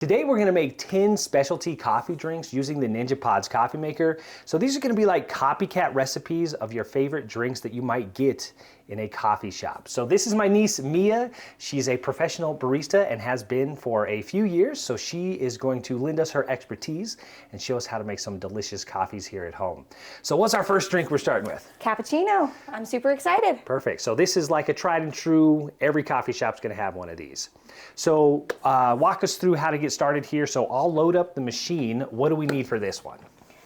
Today we're gonna make 10 specialty coffee drinks using the Ninja Pods coffee maker. So these are gonna be like copycat recipes of your favorite drinks that you might get in a coffee shop. So this is my niece, Mia. She's a professional barista and has been for a few years. So she is going to lend us her expertise and show us how to make some delicious coffees here at home. So what's our first drink we're starting with? Cappuccino. I'm super excited. Perfect. So this is like a tried and true, every coffee shop's gonna have one of these. So walk us through how to get started here. So I'll load up the machine. What do we need for this one?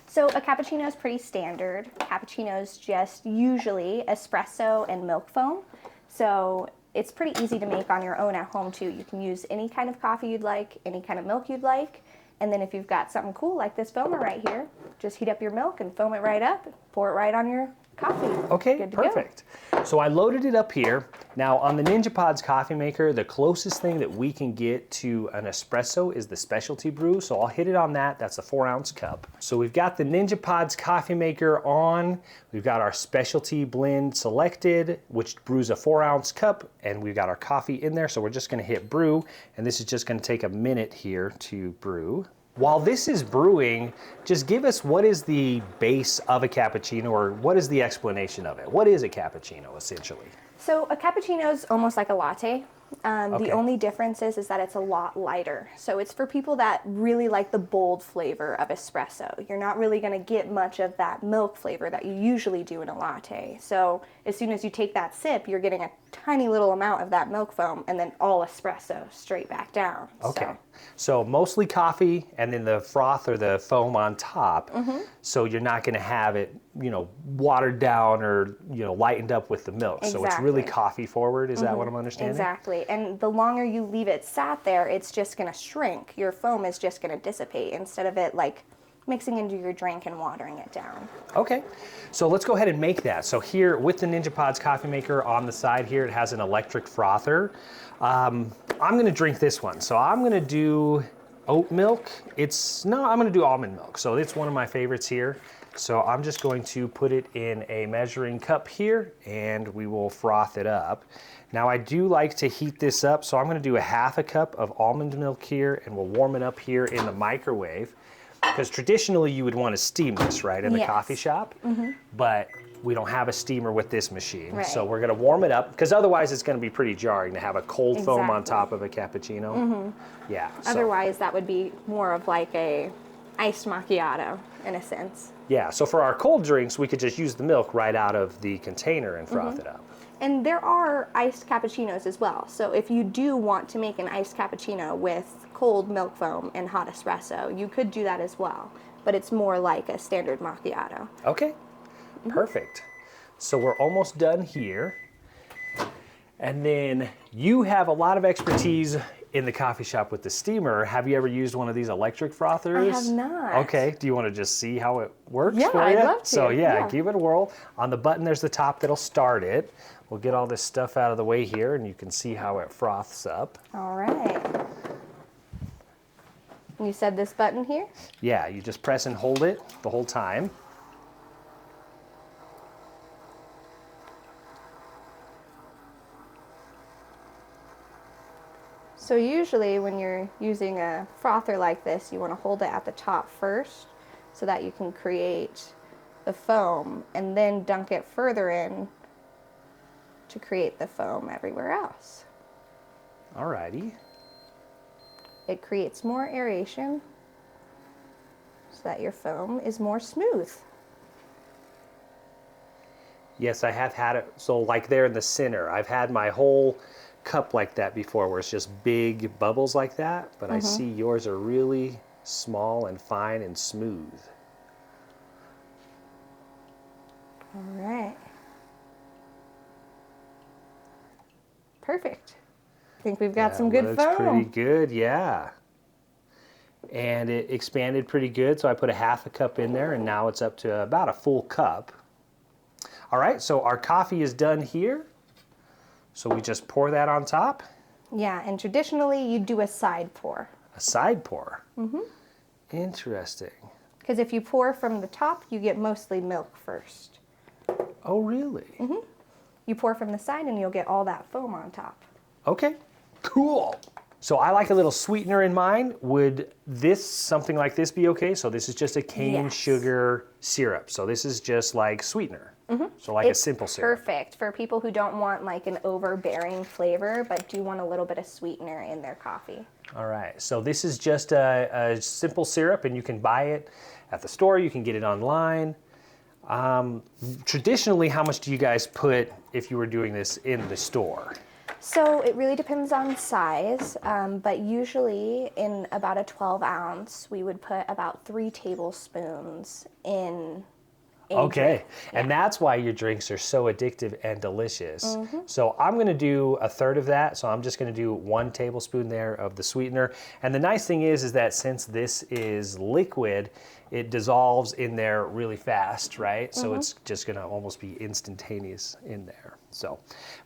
So a cappuccino is pretty standard. Cappuccino is just usually espresso and milk foam. So it's pretty easy to make on your own at home too. You can use any kind of coffee you'd like, any kind of milk you'd like. And then if you've got something cool like this foamer right here, just heat up your milk and foam it right up, pour it right on your coffee. Okay, perfect. So I loaded it up here. Now on the Ninja Pods coffee maker, the closest thing that we can get to an espresso is the specialty brew. So I'll hit it on that. That's a 4-ounce cup. So we've got the Ninja Pods coffee maker on. We've got our specialty blend selected, which brews a 4-ounce cup, and we've got our coffee in there. So we're just gonna hit brew, and this is just gonna take a minute here to brew. While this is brewing, just give us what is the base of a cappuccino, or what is the explanation of it? What is a cappuccino, essentially? So a cappuccino is almost like a latte. The only difference is that it's a lot lighter. So it's for people that really like the bold flavor of espresso. You're not really gonna get much of that milk flavor that you usually do in a latte. So as soon as you take that sip, you're getting a tiny little amount of that milk foam and then all espresso straight back down. Okay, so mostly coffee and then the froth or the foam on top. So you're not gonna have it, watered down or, lightened up with the milk. Exactly. So it's really coffee forward, is that what I'm understanding? Exactly, and the longer you leave it sat there, it's just gonna shrink. Your foam is just gonna dissipate instead of it like mixing into your drink and watering it down. Okay, so let's go ahead and make that. So here with the Ninja Pods coffee maker on the side here, it has an electric frother. I'm gonna drink this one. So I'm gonna do oat milk. I'm gonna do almond milk. So it's one of my favorites here. So I'm just going to put it in a measuring cup here and we will froth it up. Now I do like to heat this up, so I'm gonna do a 1/2 cup of almond milk here and we'll warm it up here in the microwave. Because traditionally you would want to steam this, right, in the coffee shop, but we don't have a steamer with this machine. Right. So we're gonna warm it up, because otherwise it's gonna be pretty jarring to have a cold foam on top of a cappuccino. Yeah. Otherwise that would be more of like a iced macchiato in a sense. Yeah, so for our cold drinks, we could just use the milk right out of the container and froth it up. And there are iced cappuccinos as well. So if you do want to make an iced cappuccino with cold milk foam and hot espresso, you could do that as well. But it's more like a standard macchiato. Okay, perfect. So we're almost done here. And then you have a lot of expertise in the coffee shop with the steamer. Have you ever used one of these electric frothers? I have not. Okay, do you want to just see how it works Yeah, for you? I'd love to. So yeah, give it a whirl. On the button, there's the top that'll start it. We'll get all this stuff out of the way here and you can see how it froths up. All right. You said this button here? Yeah, you just press and hold it the whole time. So usually when you're using a frother like this, you want to hold it at the top first so that you can create the foam and then dunk it further in to create the foam everywhere else. Alrighty. It creates more aeration so that your foam is more smooth. Yes, I have had it, so like there in the center, I've had my whole cup like that before where it's just big bubbles like that, but I see yours are really small and fine and smooth. All right. Perfect. I think we've got some good foam. Looks pretty good, yeah. And it expanded pretty good, so I put a 1/2 cup in there and now it's up to about a full cup. All right, so our coffee is done here. So we just pour that on top? Yeah, and traditionally you do a side pour. A side pour? Interesting. Because if you pour from the top, you get mostly milk first. Oh, really? You pour from the side and you'll get all that foam on top. Okay, cool. So I like a little sweetener in mine. Would something like this be okay? So this is just a cane sugar syrup. So this is just like sweetener. So like a simple syrup. Perfect for people who don't want like an overbearing flavor, but do want a little bit of sweetener in their coffee. All right, so this is just a simple syrup, and you can buy it at the store. You can get it online. Traditionally, how much do you guys put if you were doing this in the store? So it really depends on size, but usually in about a 12 ounce, we would put about 3 tablespoons in a drink. And that's why your drinks are so addictive and delicious. So I'm gonna do a third of that. So I'm just gonna do 1 tablespoon there of the sweetener. And the nice thing is that since this is liquid, it dissolves in there really fast, right? So it's just gonna almost be instantaneous in there. So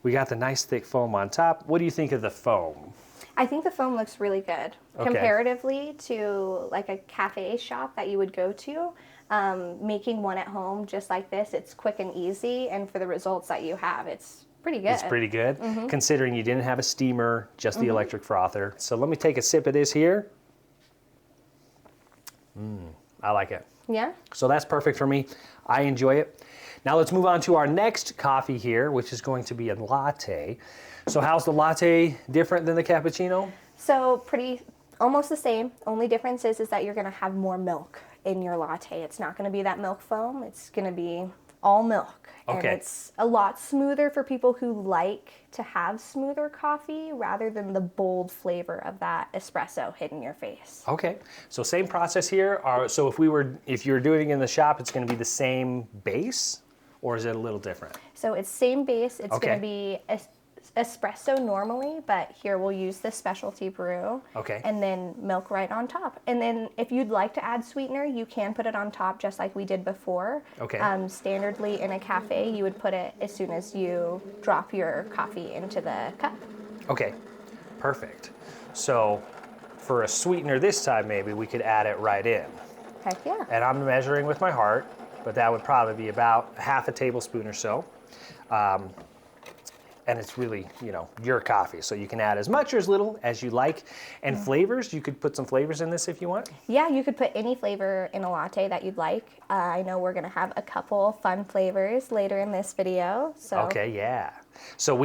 we got the nice thick foam on top. What do you think of the foam? I think the foam looks really good comparatively to like a cafe shop that you would go to. Making one at home just like this, it's quick and easy, and for the results that you have, it's pretty good. It's pretty good, considering you didn't have a steamer, just the electric frother. So let me take a sip of this here. I like it. Yeah? So that's perfect for me. I enjoy it. Now let's move on to our next coffee here, which is going to be a latte. So how's the latte different than the cappuccino? So almost the same. Only difference is that you're gonna have more milk in your latte. It's not gonna be that milk foam. It's gonna be all milk. And it's a lot smoother for people who like to have smoother coffee rather than the bold flavor of that espresso hit in your face. Okay, so same process here. So if you're doing it in the shop, it's gonna be the same base, or is it a little different? So it's same base. It's gonna be espresso normally, but here we'll use the specialty brew. And then milk right on top. And then if you'd like to add sweetener, you can put it on top just like we did before. Standardly in a cafe, you would put it as soon as you drop your coffee into the cup. Okay, perfect. So for a sweetener this time, maybe we could add it right in. Heck yeah. And I'm measuring with my heart, but that would probably be about half a tablespoon or so. And it's really, your coffee. So you can add as much or as little as you like. And flavors, you could put some flavors in this if you want. Yeah, you could put any flavor in a latte that you'd like. I know we're gonna have a couple fun flavors later in this video. So. Okay, yeah. So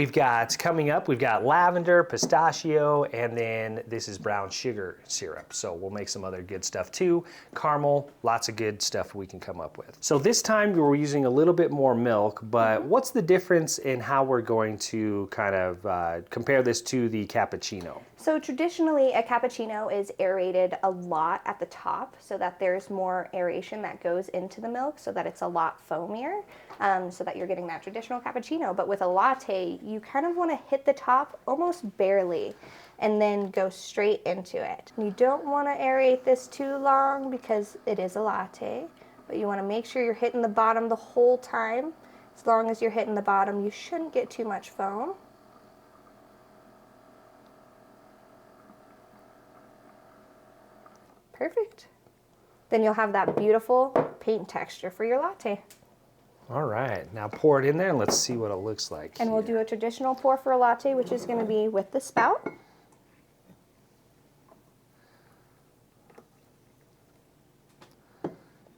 coming up, we've got lavender, pistachio, and then this is brown sugar syrup. So we'll make some other good stuff too. Caramel, lots of good stuff we can come up with. So this time we're using a little bit more milk, but what's the difference in how we're going to kind of compare this to the cappuccino? So traditionally, a cappuccino is aerated a lot at the top so that there's more aeration that goes into the milk so that it's a lot foamier, so that you're getting that traditional cappuccino. But with a latte, you kind of want to hit the top almost barely and then go straight into it. You don't want to aerate this too long because it is a latte, but you want to make sure you're hitting the bottom the whole time. As long as you're hitting the bottom, you shouldn't get too much foam. Perfect. Then you'll have that beautiful paint texture for your latte. All right, now pour it in there and let's see what it looks like. And we'll do a traditional pour for a latte, which is going to be with the spout.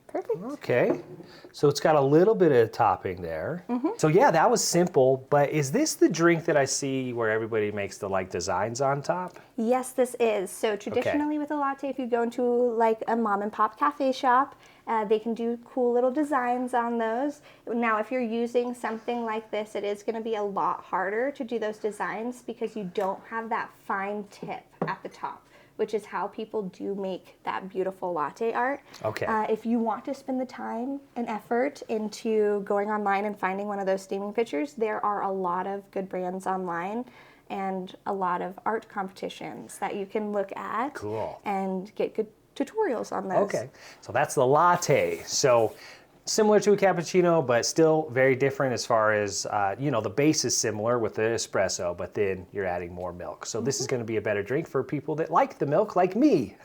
Perfect. Okay, so it's got a little bit of topping there. So yeah, that was simple, but is this the drink that I see where everybody makes the designs on top? Yes, this is. So traditionally with a latte, if you go into like a mom and pop cafe shop, they can do cool little designs on those. Now, if you're using something like this, it is going to be a lot harder to do those designs because you don't have that fine tip at the top, which is how people do make that beautiful latte art. If you want to spend the time and effort into going online and finding one of those steaming pitchers, there are a lot of good brands online and a lot of art competitions that you can look at and get good tutorials on those. Okay, so that's the latte. So similar to a cappuccino, but still very different as far as, the base is similar with the espresso, but then you're adding more milk. So this is going to be a better drink for people that like the milk like me.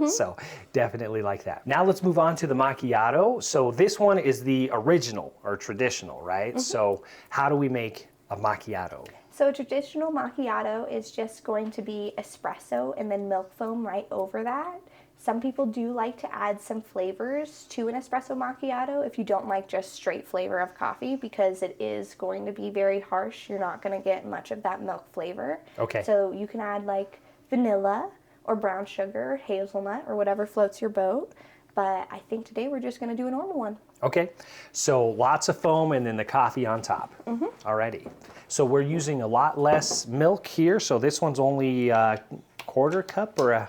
So definitely like that. Now let's move on to the macchiato. So this one is the original or traditional, right? So how do we make a macchiato? So a traditional macchiato is just going to be espresso and then milk foam right over that. Some people do like to add some flavors to an espresso macchiato if you don't like just straight flavor of coffee, because it is going to be very harsh. You're not going to get much of that milk flavor. Okay. So you can add like vanilla or brown sugar, hazelnut, or whatever floats your boat. But I think today we're just going to do a normal one. Okay, so lots of foam and then the coffee on top. Alrighty. So we're using a lot less milk here. So this one's only a quarter cup or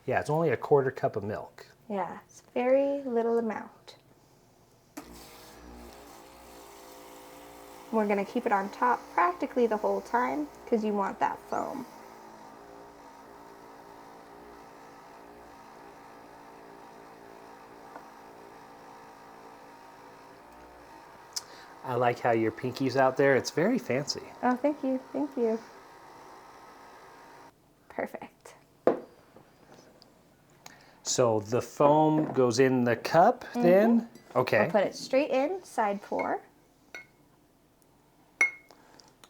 yeah, it's only a quarter cup of milk. Yeah, it's very little amount. We're going to keep it on top practically the whole time because you want that foam. I like how your pinky's out there. It's very fancy. Oh, thank you. Thank you. Perfect. So the foam goes in the cup then? Okay. I'll put it straight in, side pour.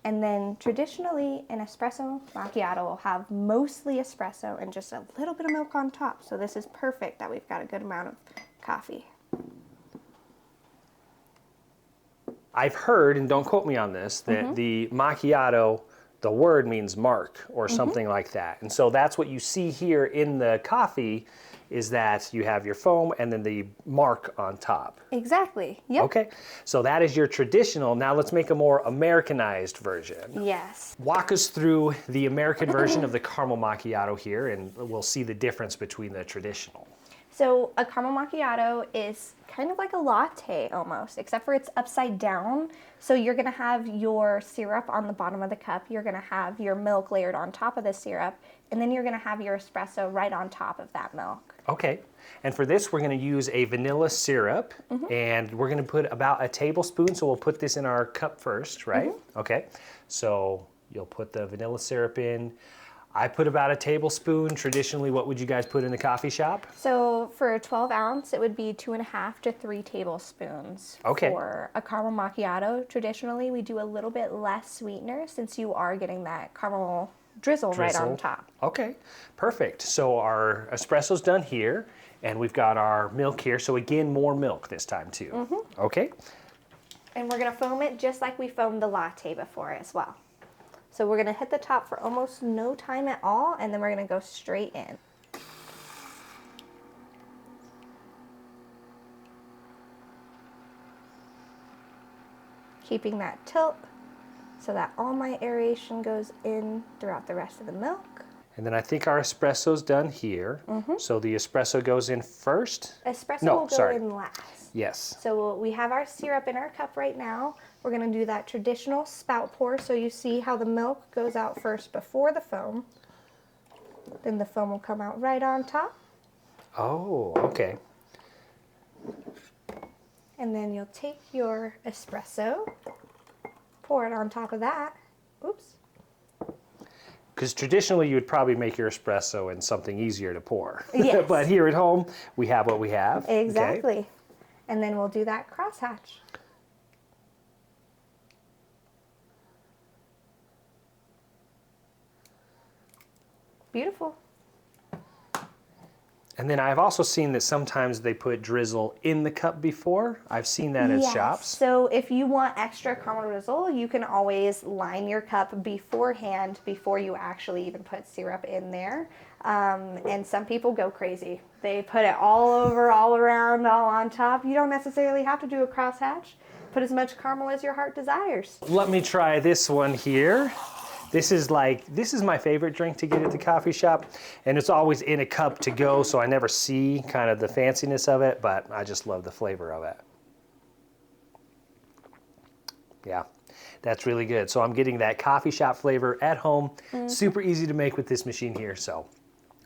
And then traditionally an espresso macchiato will have mostly espresso and just a little bit of milk on top. So this is perfect that we've got a good amount of coffee. I've heard, and don't quote me on this, that the macchiato, the word means mark or something like that. And so that's what you see here in the coffee, is that you have your foam and then the mark on top. Exactly. Yep. Okay, so that is your traditional. Now let's make a more Americanized version. Yes. Walk us through the American version of the caramel macchiato here, and we'll see the difference between the traditional. So a caramel macchiato is kind of like a latte almost, except for it's upside down. So you're gonna have your syrup on the bottom of the cup, you're gonna have your milk layered on top of the syrup, and then you're gonna have your espresso right on top of that milk. Okay, and for this we're gonna use a vanilla syrup, and we're gonna put about a tablespoon, so we'll put this in our cup first, right? Okay, so you'll put the vanilla syrup in. I put about a tablespoon. Traditionally, what would you guys put in the coffee shop? So for a 12 ounce, it would be 2.5 to 3 tablespoons. Okay. For a caramel macchiato, traditionally we do a little bit less sweetener since you are getting that caramel drizzle right on top. Okay, perfect. So our espresso's done here, and we've got our milk here. So again, more milk this time too. Okay. And we're gonna foam it just like we foamed the latte before as well. So we're gonna hit the top for almost no time at all, and then we're gonna go straight in. Keeping that tilt so that all my aeration goes in throughout the rest of the milk. And then I think our espresso's done here. So the espresso goes in first? Espresso No, will go sorry. in last. Yes. So we have our syrup in our cup right now. We're gonna do that traditional spout pour, so you see how the milk goes out first before the foam. Then the foam will come out right on top. Oh, okay. And then you'll take your espresso, pour it on top of that. Oops. Because traditionally you would probably make your espresso in something easier to pour. Yes. But here at home, we have what we have. Exactly. Okay. And then we'll do that crosshatch. Beautiful. And then I've also seen that sometimes they put drizzle in the cup before. I've seen that at shops. So if you want extra caramel drizzle, you can always line your cup beforehand before you actually even put syrup in there. And some people go crazy. They put it all over, all around, all on top. You don't necessarily have to do a crosshatch. Put as much caramel as your heart desires. Let me try this one here. This is my favorite drink to get at the coffee shop, and it's always in a cup to go, so I never see kind of the fanciness of it, but I just love the flavor of it. Yeah, that's really good. So I'm getting that coffee shop flavor at home. Super easy to make with this machine here, so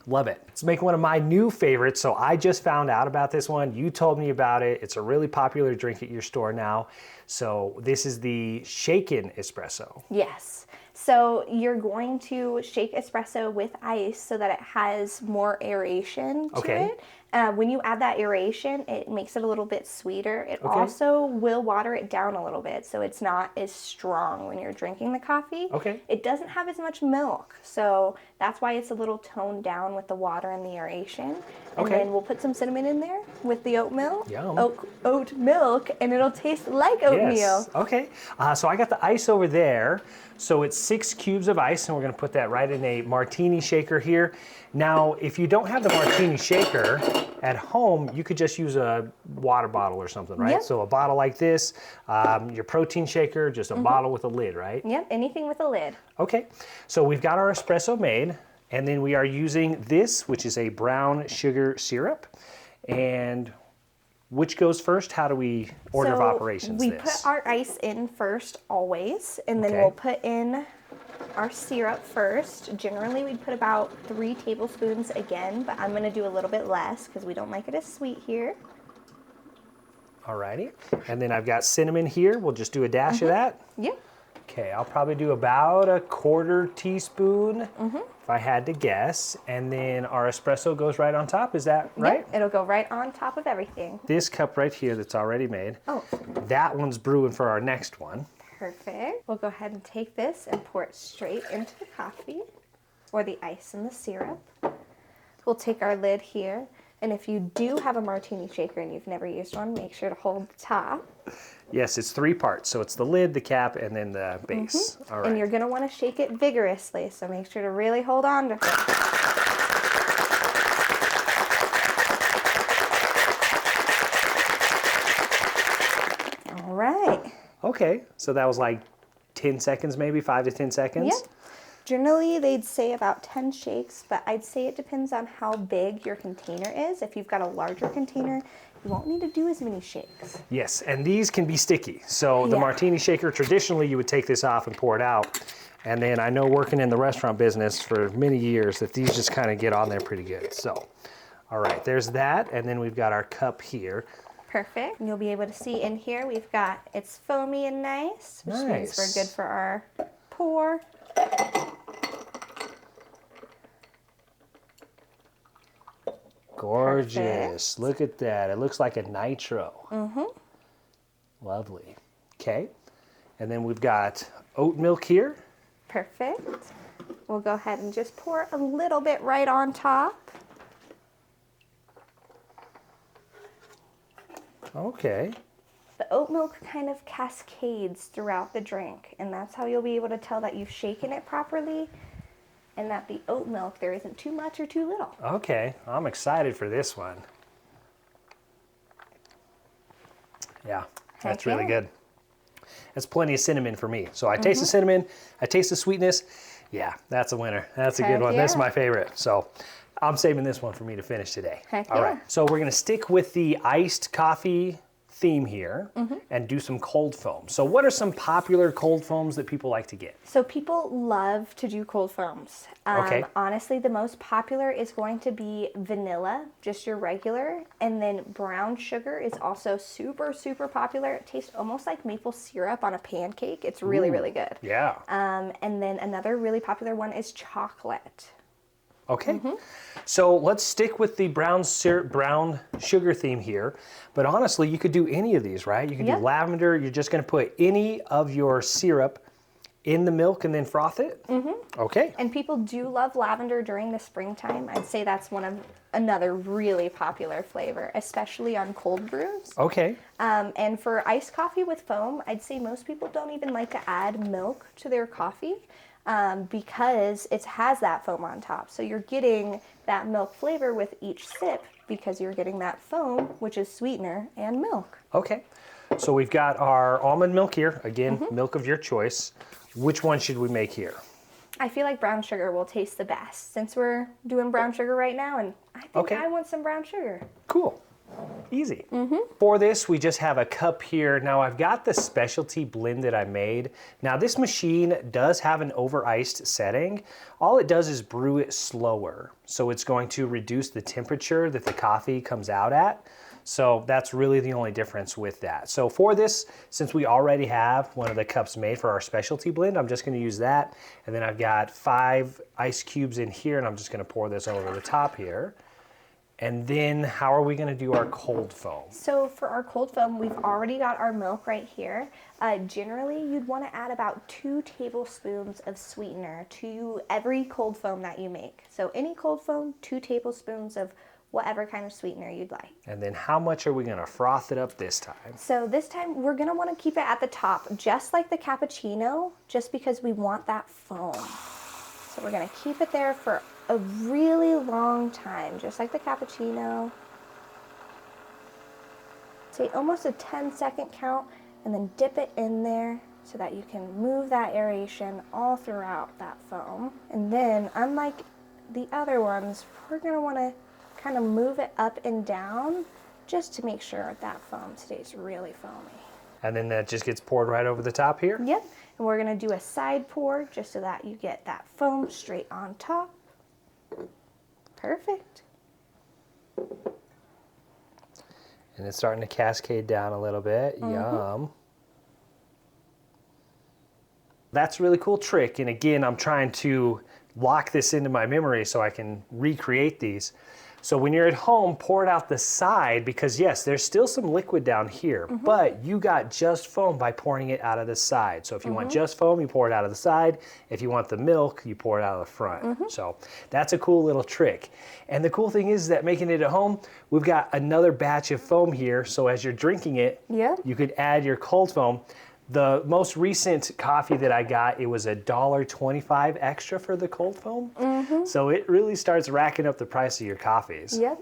love it. Let's make one of my new favorites. So I just found out about this one. You told me about it. It's a really popular drink at your store now. So this is the shaken espresso. Yes. So you're going to shake espresso with ice so that it has more aeration to it. When you add that aeration, it makes it a little bit sweeter. It also will water it down a little bit, so it's not as strong when you're drinking the coffee. Okay. It doesn't have as much milk, so that's why it's a little toned down with the water and the aeration. And then we'll put some cinnamon in there with the oatmeal. Yum. Oat milk, and it'll taste like oatmeal. Yes. Okay. So I got the ice over there. So it's 6 cubes of ice, and we're going to put that right in a martini shaker here. Now, if you don't have the martini shaker at home, you could just use a water bottle or something, right? Yep. So a bottle like this, your protein shaker, just a bottle with a lid, right? Yep, anything with a lid. Okay. So we've got our espresso made, and then we are using this, which is a brown sugar syrup. And which goes first? How do we order of operations we this? put our ice in first always, and then we'll put in our syrup first. Generally, we'd put about 3 tablespoons again, but I'm going to do a little bit less because we don't like it as sweet here. Alrighty. And then I've got cinnamon here. We'll just do a dash of that. Yep. Okay, I'll probably do about a 1/4 teaspoon if I had to guess. And then our espresso goes right on top. Is that right? Yep, it'll go right on top of everything. This cup right here that's already made. Oh. That one's brewing for our next one. Perfect. We'll go ahead and take this and pour it straight into the coffee or the ice and the syrup. We'll take our lid here, and if you do have a martini shaker and you've never used one, make sure to hold the top. Yes, it's 3 parts. So it's the lid, the cap, and then the base. All right. And you're going to want to shake it vigorously, so make sure to really hold on to it. All right. Okay, so that was like 10 seconds maybe, 5 to 10 seconds? Yep. Generally, they'd say about 10 shakes, but I'd say it depends on how big your container is. If you've got a larger container, you won't need to do as many shakes. Yes, and these can be sticky. So the martini shaker, traditionally you would take this off and pour it out. And then I know working in the restaurant business for many years that these just kind of get on there pretty good. So, all right, there's that. And then we've got our cup here. Perfect. And you'll be able to see in here, we've got, it's foamy and nice, which means we're good for our pour. Gorgeous. Perfect. Look at that. It looks like a nitro. Lovely. Okay. And then we've got oat milk here. Perfect. We'll go ahead and just pour a little bit right on top. Okay. The oat milk kind of cascades throughout the drink, and that's how you'll be able to tell that you've shaken it properly and that the oat milk, there isn't too much or too little. Okay. I'm excited for this one. Yeah, that's really good. That's plenty of cinnamon for me. So I taste the cinnamon, I taste the sweetness. Yeah, that's a winner. That's a good one. That's my favorite. So I'm saving this one for me to finish today. All right. So we're going to stick with the iced coffee theme here and do some cold foam. So what are some popular cold foams that people like to get? So people love to do cold foams. Honestly, the most popular is going to be vanilla, just your regular, and then brown sugar is also super, super popular. It tastes almost like maple syrup on a pancake. It's really, really good. Yeah. And then another really popular one is chocolate. Okay, so let's stick with the brown sugar theme here. But honestly, you could do any of these, right? You can do lavender. You're just going to put any of your syrup in the milk and then froth it? Okay. And people do love lavender during the springtime. I'd say that's another really popular flavor, especially on cold brews. Okay. And for iced coffee with foam, I'd say most people don't even like to add milk to their coffee. Because it has that foam on top. So you're getting that milk flavor with each sip because you're getting that foam, which is sweetener and milk. Okay. So we've got our almond milk here. Again, milk of your choice. Which one should we make here? I feel like brown sugar will taste the best since we're doing brown sugar right now, and I think I want some brown sugar. Cool. Easy. For this, we just have a cup here. Now I've got the specialty blend that I made. Now this machine does have an over-iced setting. All it does is brew it slower. So it's going to reduce the temperature that the coffee comes out at. So that's really the only difference with that. So for this, since we already have one of the cups made for our specialty blend, I'm just gonna use that. And then I've got 5 ice cubes in here, and I'm just gonna pour this over the top here. And then how are we going to do our cold foam? So for our cold foam, we've already got our milk right here. Generally, you'd want to add about 2 tablespoons of sweetener to every cold foam that you make. So any cold foam, 2 tablespoons of whatever kind of sweetener you'd like. And then how much are we going to froth it up this time? So this time we're going to want to keep it at the top, just like the cappuccino, just because we want that foam. So we're going to keep it there for a really long time, just like the cappuccino. Say almost a 10-second count, and then dip it in there so that you can move that aeration all throughout that foam. And then, unlike the other ones, we're going to want to kind of move it up and down just to make sure that foam stays really foamy. And then that just gets poured right over the top here? Yep, and we're going to do a side pour just so that you get that foam straight on top. Perfect. And it's starting to cascade down a little bit. Yum. That's a really cool trick. And again, I'm trying to lock this into my memory so I can recreate these. So when you're at home, pour it out the side because yes, there's still some liquid down here, but you got just foam by pouring it out of the side. So if you want just foam, you pour it out of the side. If you want the milk, you pour it out of the front. So that's a cool little trick. And the cool thing is that making it at home, we've got another batch of foam here. So as you're drinking it, you could add your cold foam. The most recent coffee that I got, it was $1.25 extra for the cold foam. So it really starts racking up the price of your coffees. Yep.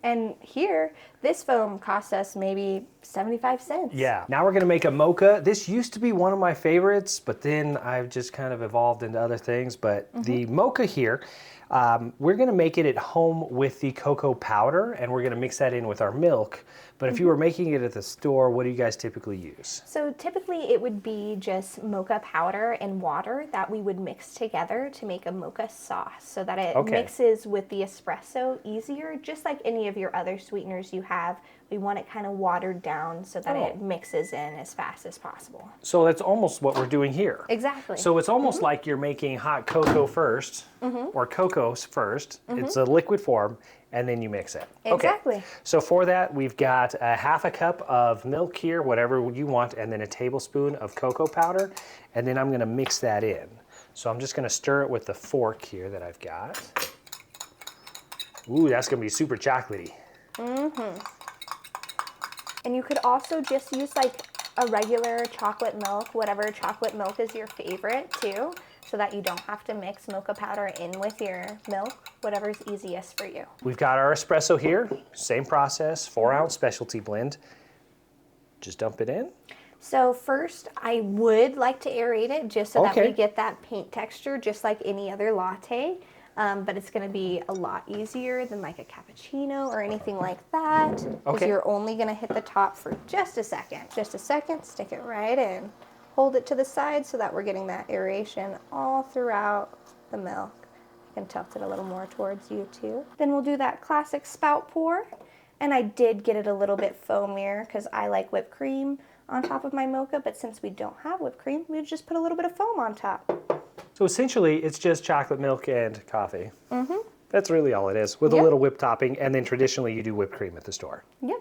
And here, this foam cost us maybe 75 cents. Yeah. Now we're gonna make a mocha. This used to be one of my favorites, but then I've just kind of evolved into other things. But the mocha here, we're gonna make it at home with the cocoa powder, and we're gonna mix that in with our milk. But if you were making it at the store, what do you guys typically use? So typically it would be just mocha powder and water that we would mix together to make a mocha sauce so that it mixes with the espresso easier, just like any of your other sweeteners you have. We want it kind of watered down so that it mixes in as fast as possible. So that's almost what we're doing here. Exactly. So it's almost like you're making hot cocoa first, or cocoa first. It's a liquid form, and then you mix it. Exactly. Okay. So for that, we've got a half a cup of milk here, whatever you want, and then a tablespoon of cocoa powder, and then I'm gonna mix that in. So I'm just gonna stir it with the fork here that I've got. Ooh, that's gonna be super chocolatey. And you could also just use like a regular chocolate milk, whatever chocolate milk is your favorite too, so that you don't have to mix mocha powder in with your milk, whatever's easiest for you. We've got our espresso here, same process, 4-ounce specialty blend. Just dump it in. So first, I would like to aerate it just so that we get that paint texture, just like any other latte. But it's going to be a lot easier than like a cappuccino or anything like that. Because you're only going to hit the top for just a second. Just a second, stick it right in. Hold it to the side so that we're getting that aeration all throughout the milk. I can tilt it a little more towards you too. Then we'll do that classic spout pour. And I did get it a little bit foamier because I like whipped cream on top of my mocha. But since we don't have whipped cream, we just put a little bit of foam on top. So essentially, it's just chocolate milk and coffee. That's really all it is, with a little whipped topping, and then traditionally you do whipped cream at the store. Yep.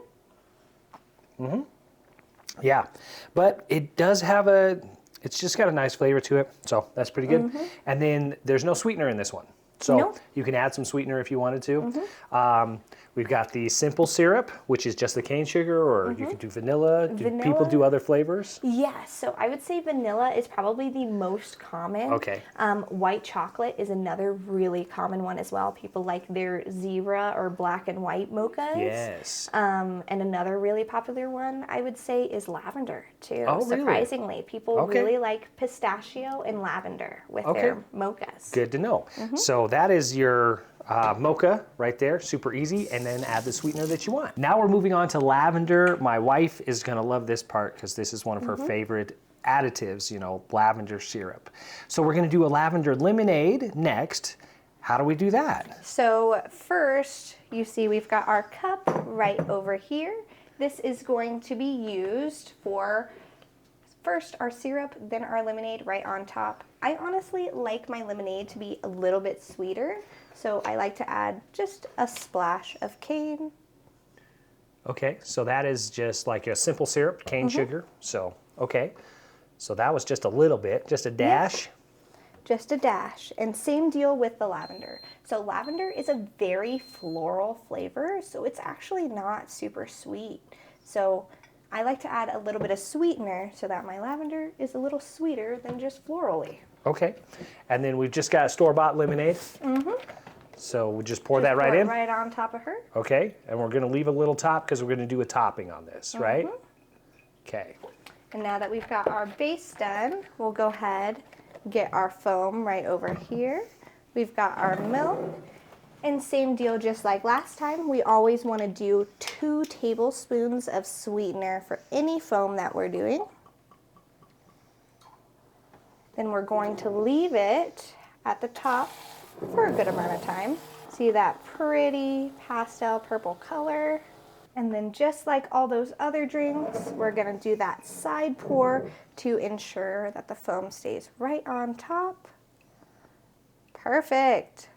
Yeah, but it does have it's just got a nice flavor to it, so that's pretty good. And then there's no sweetener in this one. So you can add some sweetener if you wanted to. We've got the simple syrup, which is just the cane sugar, or you can do vanilla. Do people do other flavors? Yes, so I would say vanilla is probably the most common. Okay. White chocolate is another really common one as well. People like their zebra or black and white mochas. Yes. And another really popular one I would say is lavender too. Oh, really? Surprisingly, people really like pistachio and lavender with their mochas. Good to know. So that is your mocha right there, super easy, and then add the sweetener that you want. Now we're moving on to lavender. My wife is gonna love this part because this is one of her favorite additives, you know, lavender syrup. So we're gonna do a lavender lemonade next. How do we do that? So first, you see we've got our cup right over here. This is going to be used for first our syrup, then our lemonade right on top. I honestly like my lemonade to be a little bit sweeter, So I like to add just a splash of cane. Okay, so that is just like a simple syrup, cane sugar. So, okay. So that was just a little bit, just a dash. Just a dash. And same deal with the lavender. So lavender is a very floral flavor, so it's actually not super sweet. So I like to add a little bit of sweetener so that my lavender is a little sweeter than just florally. Okay. And then we've just got store-bought lemonade. So we just pour that right in? Right on top of her. Okay. And we're going to leave a little top because we're going to do a topping on this, right? Okay. And now that we've got our base done, we'll go ahead and get our foam right over here. We've got our milk. And same deal, just like last time, we always want to do 2 tablespoons of sweetener for any foam that we're doing. Then we're going to leave it at the top for a good amount of time. See that pretty pastel purple color? And then just like all those other drinks, we're gonna do that side pour to ensure that the foam stays right on top. Perfect.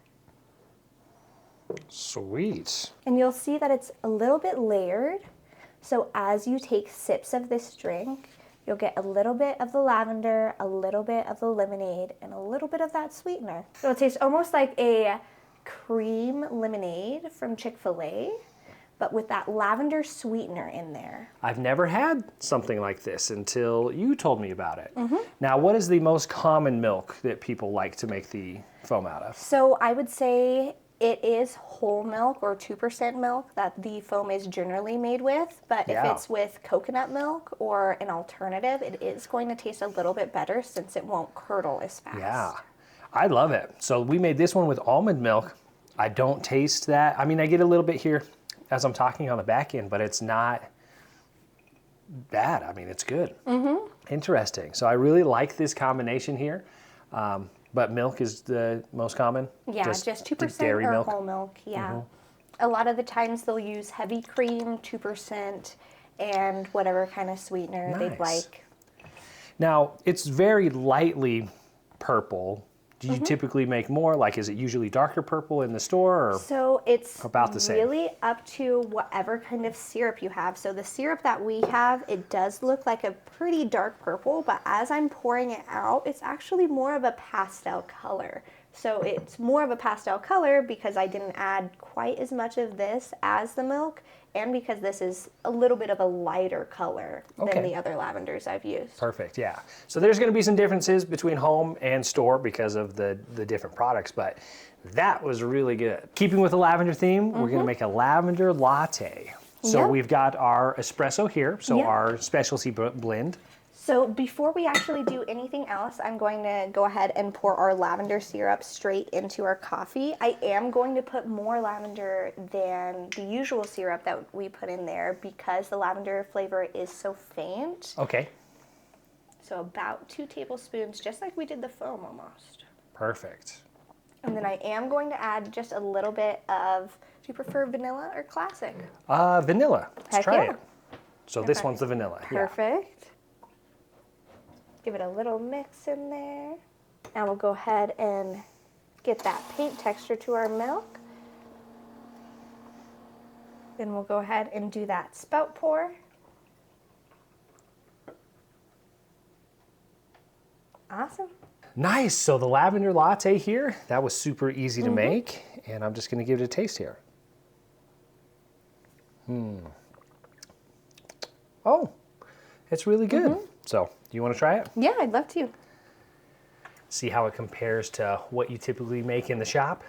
Sweet. And you'll see that it's a little bit layered. So as you take sips of this drink, you'll get a little bit of the lavender, a little bit of the lemonade, and a little bit of that sweetener. So it tastes almost like a cream lemonade from Chick-fil-A, but with that lavender sweetener in there. I've never had something like this until you told me about it. Now, what is the most common milk that people like to make the foam out of? So I would say it is whole milk or 2% milk that the foam is generally made with, but if it's with coconut milk or an alternative, it is going to taste a little bit better since it won't curdle as fast. Yeah, I love it. So we made this one with almond milk. I don't taste that. I mean, I get a little bit here as I'm talking on the back end, but it's not bad. I mean, it's good. Interesting. So I really like this combination here. But milk is the most common? Yeah, just 2% dairy or milk? whole milk, yeah. A lot of the times they'll use heavy cream, 2%, and whatever kind of sweetener they'd like. Now, it's very lightly purple. Do you typically make more? Like, is it usually darker purple in the store? Or So it's about the same? Really up to whatever kind of syrup you have. So the syrup that we have, it does look like a pretty dark purple, but as I'm pouring it out, it's actually more of a pastel color. So it's more of a pastel color because I didn't add quite as much of this as the milk, and because this is a little bit of a lighter color than the other lavenders I've used. Perfect, yeah. So there's going to be some differences between home and store because of the different products, but that was really good. Keeping with the lavender theme, we're going to make a lavender latte. So we've got our espresso here, so our specialty blend. So before we actually do anything else, I'm going to go ahead and pour our lavender syrup straight into our coffee. I am going to put more lavender than the usual syrup that we put in there because the lavender flavor is so faint. Okay. So about 2 tablespoons, just like we did the foam almost. Perfect. And then I am going to add just a little bit of, do you prefer vanilla or classic? Vanilla. Let's try yeah. it. So this one's the vanilla. Perfect. Give it a little mix in there. Now we'll go ahead and get that paint texture to our milk. Then we'll go ahead and do that spout pour. Awesome. Nice. So the lavender latte here, that was super easy to make. And I'm just going to give it a taste here. Oh, it's really good. So, do you want to try it? Yeah, I'd love to. See how it compares to what you typically make in the shop?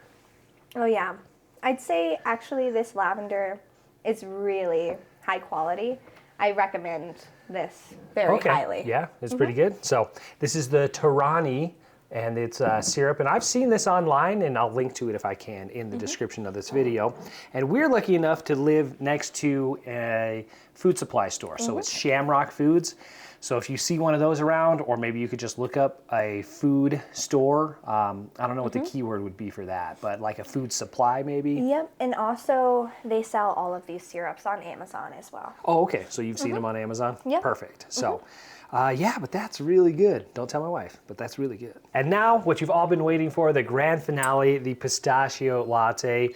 Oh yeah. I'd say actually this lavender is really high quality. I recommend this very highly. Yeah, it's pretty good. So this is the Tarani, and it's syrup. And I've seen this online, and I'll link to it if I can in the description of this video. And we're lucky enough to live next to a food supply store. So it's Shamrock Foods. So if you see one of those around, or maybe you could just look up a food store. I don't know what the keyword would be for that, but like a food supply maybe. Yep, and also they sell all of these syrups on Amazon as well. Oh, okay. So you've seen them on Amazon? Yep. Perfect. So, yeah, but that's really good. Don't tell my wife, but that's really good. And now, what you've all been waiting for, the grand finale, the pistachio latte.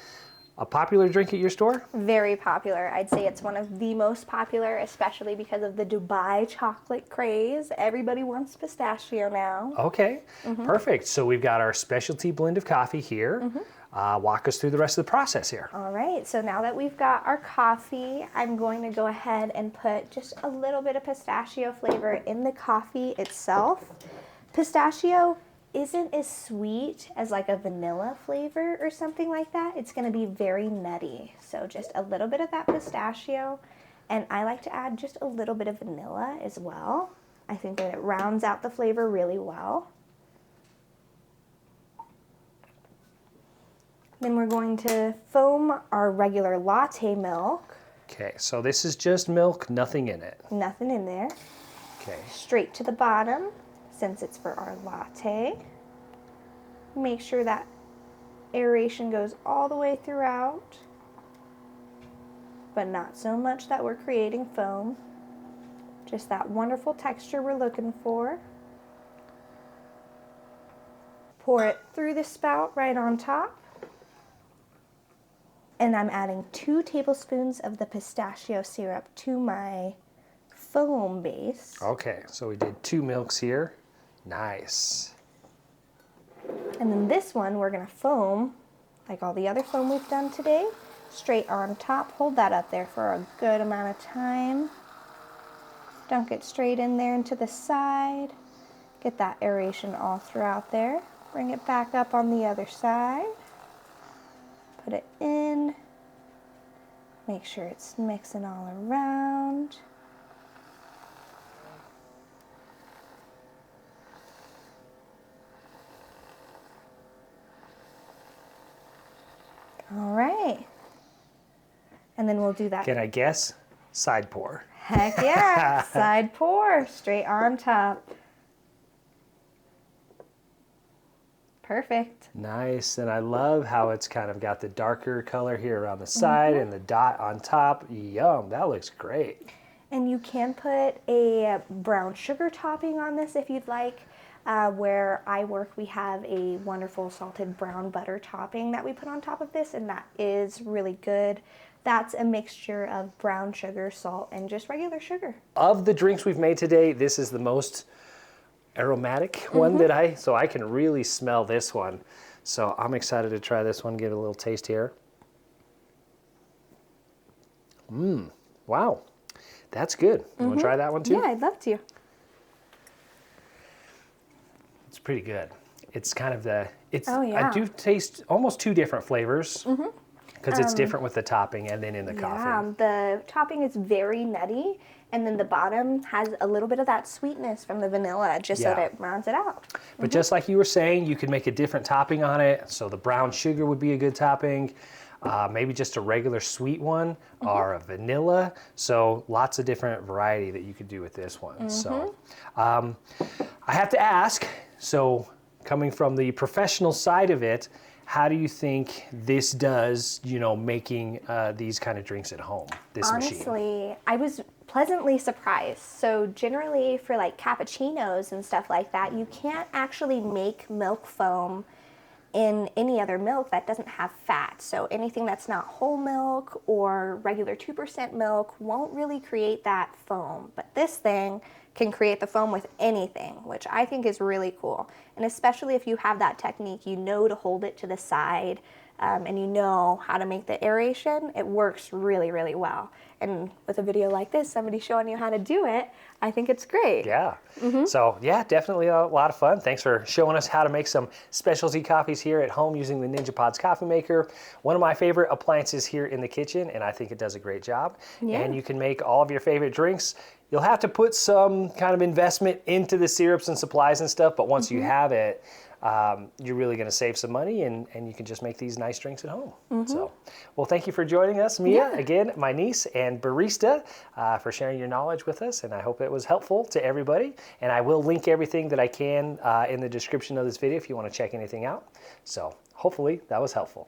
A popular drink at your store? Very popular. I'd say it's one of the most popular, especially because of the Dubai chocolate craze. Everybody wants pistachio now. Okay, perfect. So we've got our specialty blend of coffee here. Walk us through the rest of the process here. All right, so now that we've got our coffee, I'm going to go ahead and put just a little bit of pistachio flavor in the coffee itself. Pistachio isn't as sweet as like a vanilla flavor or something like that. It's going to be very nutty. So just a little bit of that pistachio, and I like to add just a little bit of vanilla as well. I think that it rounds out the flavor really well. Then we're going to foam our regular latte milk. Okay, so this is just milk, nothing in it. Nothing in there. Okay. Straight to the bottom, since it's for our latte. Make sure that aeration goes all the way throughout, but not so much that we're creating foam. Just that wonderful texture we're looking for. Pour it through the spout right on top. And I'm adding 2 tablespoons of the pistachio syrup to my foam base. Okay, so we did 2 milks here. Nice. And then this one we're going to foam, like all the other foam we've done today, straight on top. Hold that up there for a good amount of time. Dunk it straight in there into the side. Get that aeration all throughout there. Bring it back up on the other side. Put it in. Make sure it's mixing all around. All right. And then we'll do that. Can I guess? Side pour. Heck yeah. Side pour, straight on top. Perfect. Nice, and I love how it's kind of got the darker color here around the side and the dot on top. Yum, that looks great. And you can put a brown sugar topping on this if you'd like. Where I work, we have a wonderful salted brown butter topping that we put on top of this, and that is really good. That's a mixture of brown sugar, salt, and just regular sugar. Of the drinks we've made today, this is the most aromatic one that so I can really smell this one. So I'm excited to try this one, give it a little taste here. Wow, that's good. You want to try that one too? Yeah, I'd love to. It's pretty good. It's kind of yeah. I do taste almost 2 different flavors because it's different with the topping and then in the coffee. Yeah, the topping is very nutty, and then the bottom has a little bit of that sweetness from the vanilla, just so that it rounds it out. But just like you were saying, you could make a different topping on it. So the brown sugar would be a good topping. Maybe just a regular sweet one or a vanilla. So lots of different variety that you could do with this one. So I have to ask, so coming from the professional side of it, how do you think this does, making these kind of drinks at home, this machine? Honestly, I was pleasantly surprised. So generally for like cappuccinos and stuff like that, you can't actually make milk foam in any other milk that doesn't have fat. So anything that's not whole milk or regular 2% milk won't really create that foam. But this thing can create the foam with anything, which I think is really cool. And especially if you have that technique, you know to hold it to the side and you know how to make the aeration, it works really, really well. And with a video like this, somebody showing you how to do it, I think it's great. Yeah. So yeah, definitely a lot of fun. Thanks for showing us how to make some specialty coffees here at home using the Ninja Pods coffee maker. One of my favorite appliances here in the kitchen, and I think it does a great job. Yeah. And you can make all of your favorite drinks. You'll have to put some kind of investment into the syrups and supplies and stuff, but once you have it, you're really going to save some money, and you can just make these nice drinks at home. So, well, thank you for joining us, Mia, again, my niece and barista, for sharing your knowledge with us, and I hope it was helpful to everybody. And I will link everything that I can in the description of this video if you want to check anything out. So hopefully that was helpful.